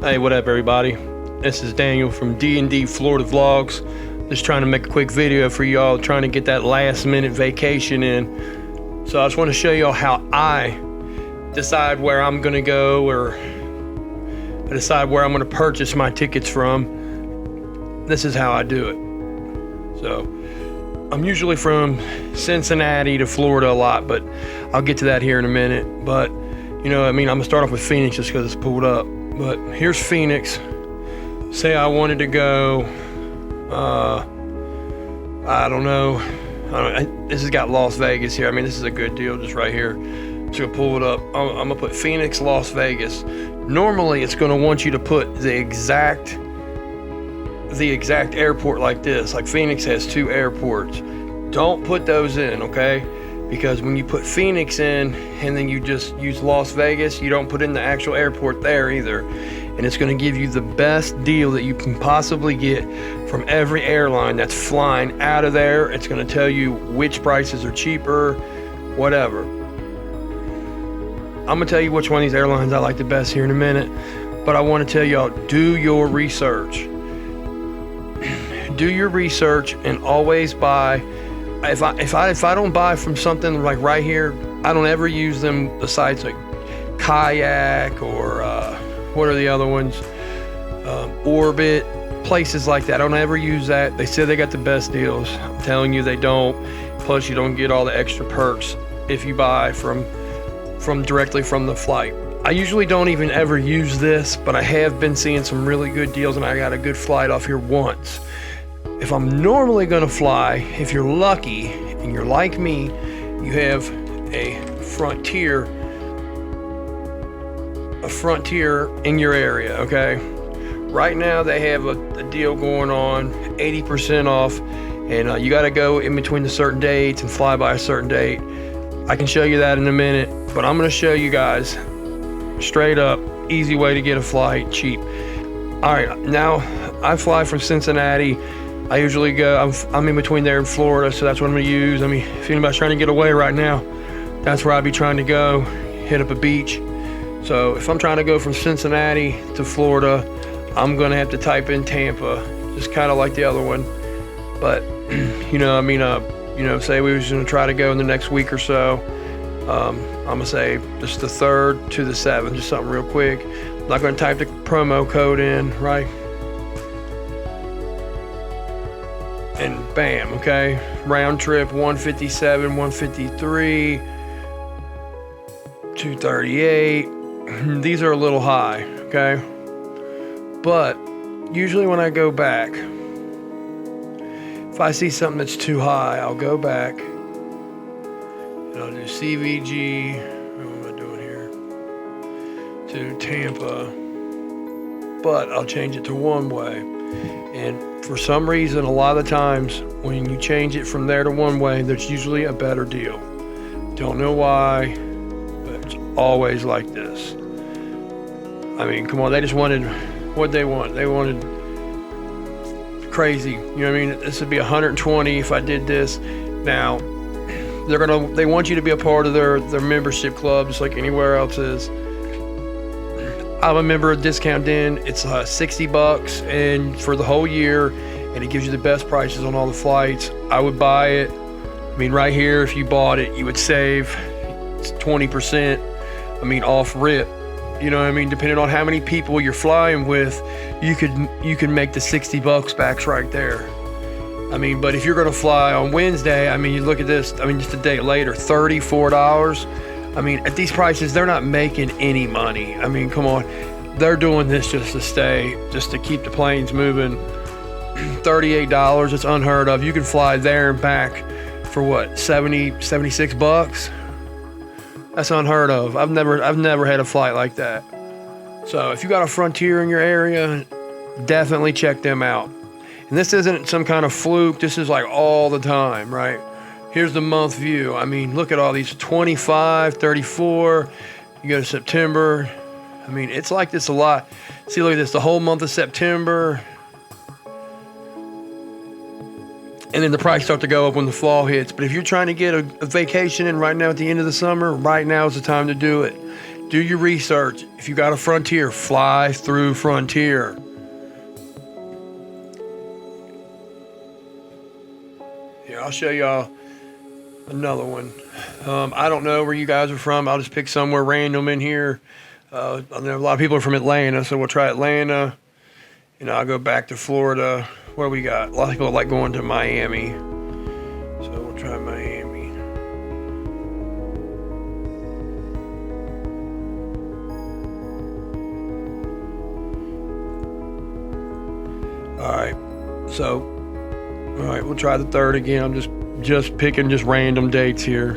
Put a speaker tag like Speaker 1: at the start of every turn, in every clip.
Speaker 1: Hey, what up, everybody? This is Daniel from D&D Florida Vlogs. Just trying to make a quick video for y'all, trying to get that last minute vacation in. So I just want to show y'all how I decide where I'm gonna go, or decide where I'm gonna purchase my tickets from. This is how I do it. So I'm usually from Cincinnati to Florida a lot, but I'll get to that here in a minute. But I'm gonna start off with Phoenix just because it's pulled up. But here's Phoenix. Say I wanted to go, I don't know. This has got Las Vegas here. This is a good deal just right here. Just gonna pull it up. I'm gonna put Phoenix, Las Vegas. Normally it's gonna want you to put the exact airport like this. Like Phoenix has 2 airports. Don't put those in, okay? Because when you put Phoenix in and then you just use Las Vegas, you don't put in the actual airport there either. And it's gonna give you the best deal that you can possibly get from every airline that's flying out of there. It's gonna tell you which prices are cheaper, whatever. I'm gonna tell you which one of these airlines I like the best here in a minute, but I wanna tell y'all, do your research. Do your research and always buy. If I don't buy from something like right here, I don't ever use them. The sites like Kayak or what are the other ones? Orbit, places like that. I don't ever use that. They say they got the best deals. I'm telling you, they don't. Plus, you don't get all the extra perks if you buy from directly from the flight. I usually don't even ever use this, but I have been seeing some really good deals, and I got a good flight off here once. If I'm normally gonna fly, if you're lucky and you're like me, you have a Frontier in your area, okay? Right now they have a deal going on, 80% off, and you gotta go in between the certain dates and fly by a certain date. I can show you that in a minute, but I'm gonna show you guys straight up, easy way to get a flight cheap. All right, now I fly from Cincinnati. I usually go, I'm in between there in Florida, so that's what I'm gonna use. If anybody's trying to get away right now, that's where I'd be trying to go, hit up a beach. So if I'm trying to go from Cincinnati to Florida, I'm gonna have to type in Tampa, just kind of like the other one. But, say we was gonna try to go in the next week or so, I'm gonna say just the 3rd to the 7th, just something real quick. I'm not gonna type the promo code in, right? And bam, okay, round trip 157, 153, 238. These are a little high, okay? But usually when I go back, if I see something that's too high, I'll go back and I'll do CVG, what am I doing here, to Tampa, but I'll change it to one way. And for some reason, a lot of the times when you change it from there to one way, there's usually a better deal. Don't know why, but it's always like this. Come on, they just wanted what they want. They wanted crazy. This would be 120 if I did this. Now, they want you to be a part of their membership club, just like anywhere else is. I'm a member of Discount Den. It's $60 and for the whole year, and it gives you the best prices on all the flights. I would buy it. Right here, if you bought it, you would save 20%. Off rip. Depending on how many people you're flying with, you could make the $60 back right there. But if you're gonna fly on Wednesday, you look at this. Just a day later, $34. At these prices, they're not making any money. Come on. They're doing this just to keep the planes moving. $38, it's unheard of. You can fly there and back for what, 70, 76 bucks? That's unheard of. I've never had a flight like that. So if you got a Frontier in your area, definitely check them out. And this isn't some kind of fluke. This is like all the time, right? Here's the month view. Look at all these 25, 34. You go to September. It's like this a lot. See, look at this, the whole month of September. And then the price start to go up when the fall hits. But if you're trying to get a vacation in right now at the end of the summer, right now is the time to do it. Do your research. If you got a Frontier, fly through Frontier. Here, I'll show y'all another one. I don't know where you guys are from. I'll just pick somewhere random in here. I know a lot of people are from Atlanta, so we'll try Atlanta. I'll go back to Florida. What do we got? A lot of people like going to Miami, so we'll try Miami. All right, we'll try the 3rd again. I'm just picking just random dates here.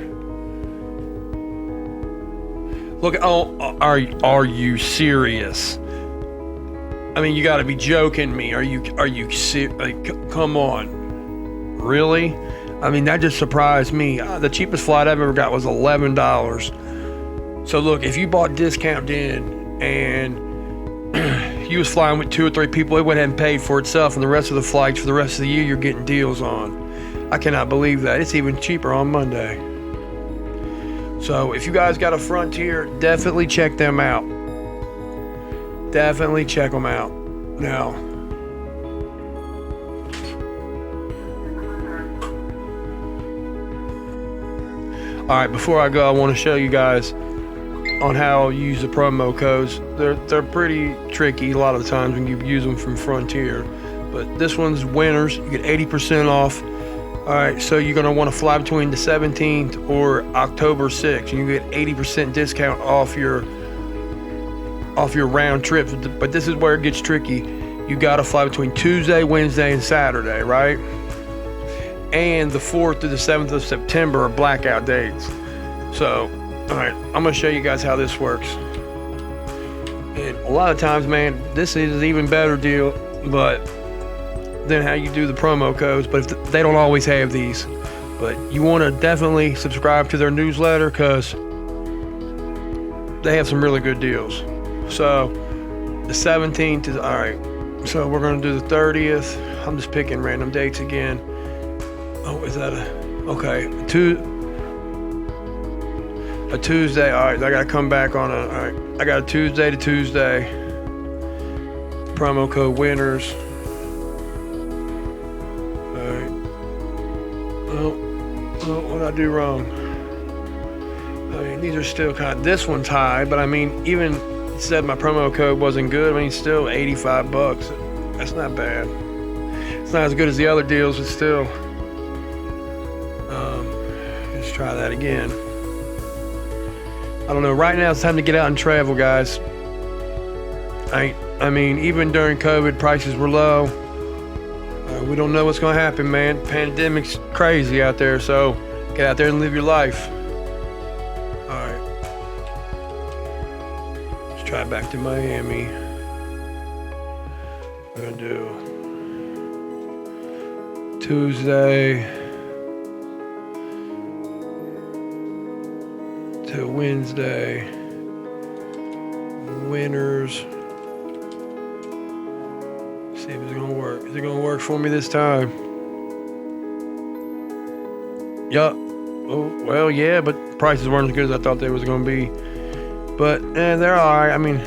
Speaker 1: Look, are you serious? I mean, you got to be joking me. Are you come on, really? I mean, that just surprised me. The cheapest flight I've ever got was $11. So look, if you bought discount in and you was flying with 2 or 3 people, it went ahead and paid for itself, and the rest of the flights for the rest of the year you're getting deals on. I cannot believe that. It's even cheaper on Monday. So if you guys got a Frontier, definitely check them out. Definitely check them out. Now, all right, before I go, I want to show you guys on how you use the promo codes. They're pretty tricky a lot of the times when you use them from Frontier, but this one's winners. You get 80% off. All right, so you're gonna want to fly between the 17th or October 6th, and you get 80% discount off your round trip. But this is where it gets tricky. You gotta fly between Tuesday, Wednesday, and Saturday, right? And the 4th through the 7th of September are blackout dates. So, all right, I'm gonna show you guys how this works. And a lot of times, man, this is an even better deal, than how you do the promo codes. But if they don't always have these. But you want to definitely subscribe to their newsletter because they have some really good deals. So the 17th is all right. So we're gonna do the 30th. I'm just picking random dates again. Oh, is that okay? A Tuesday. All right, I gotta come back on all right. I got a Tuesday to Tuesday. Promo code winners. All right. Oh, what did I do wrong? I mean, these are still this one's high, but I mean, even it said my promo code wasn't good. I mean, still $85. That's not bad. It's not as good as the other deals, but still. Let's try that again. I don't know. Right now, it's time to get out and travel, guys. I mean, even during COVID, prices were low. We don't know what's going to happen, man. Pandemic's crazy out there, so get out there and live your life. All right. Let's try back to Miami. We're going to do Tuesday to Wednesday. Winners. See if it's gonna work. Is it gonna work for me this time? Yup. Oh, well, yeah, but prices weren't as good as I thought they was gonna be. But they're alright. I mean,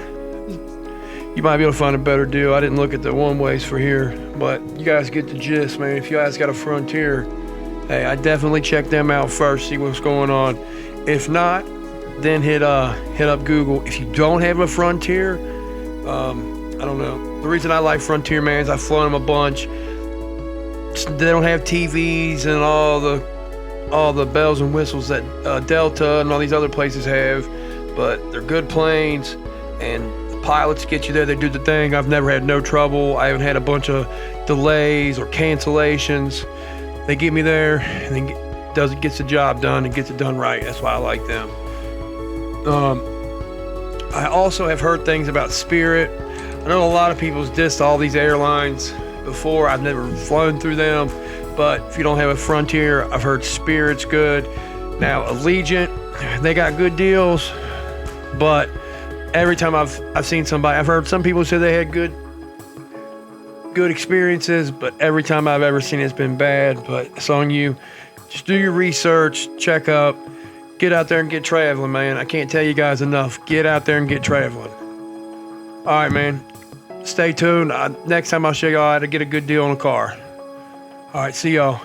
Speaker 1: you might be able to find a better deal. I didn't look at the one-ways for here, but you guys get the gist, man. If you guys got a Frontier, hey, I definitely check them out first, see what's going on. If not, then hit up Google. If you don't have a Frontier, I don't know. The reason I like Frontier, man, is I've flown them a bunch. They don't have TVs and all the bells and whistles that Delta and all these other places have, but they're good planes, and the pilots get you there. They do the thing. I've never had no trouble. I haven't had a bunch of delays or cancellations. They get me there and then gets the job done and gets it done right. That's why I like them. I also have heard things about Spirit. I know a lot of people's dissed all these airlines before. I've never flown through them, but if you don't have a Frontier, I've heard Spirit's good. Now Allegiant, they got good deals, but every time I've seen somebody, I've heard some people say they had good experiences, but every time I've ever seen it's been bad. But it's on you. Just do your research, check up. get out there and get traveling, man. I can't tell you guys enough. Get out there and get traveling. All right, man. Stay tuned. Next time I'll show y'all how to get a good deal on a car. All right, see y'all.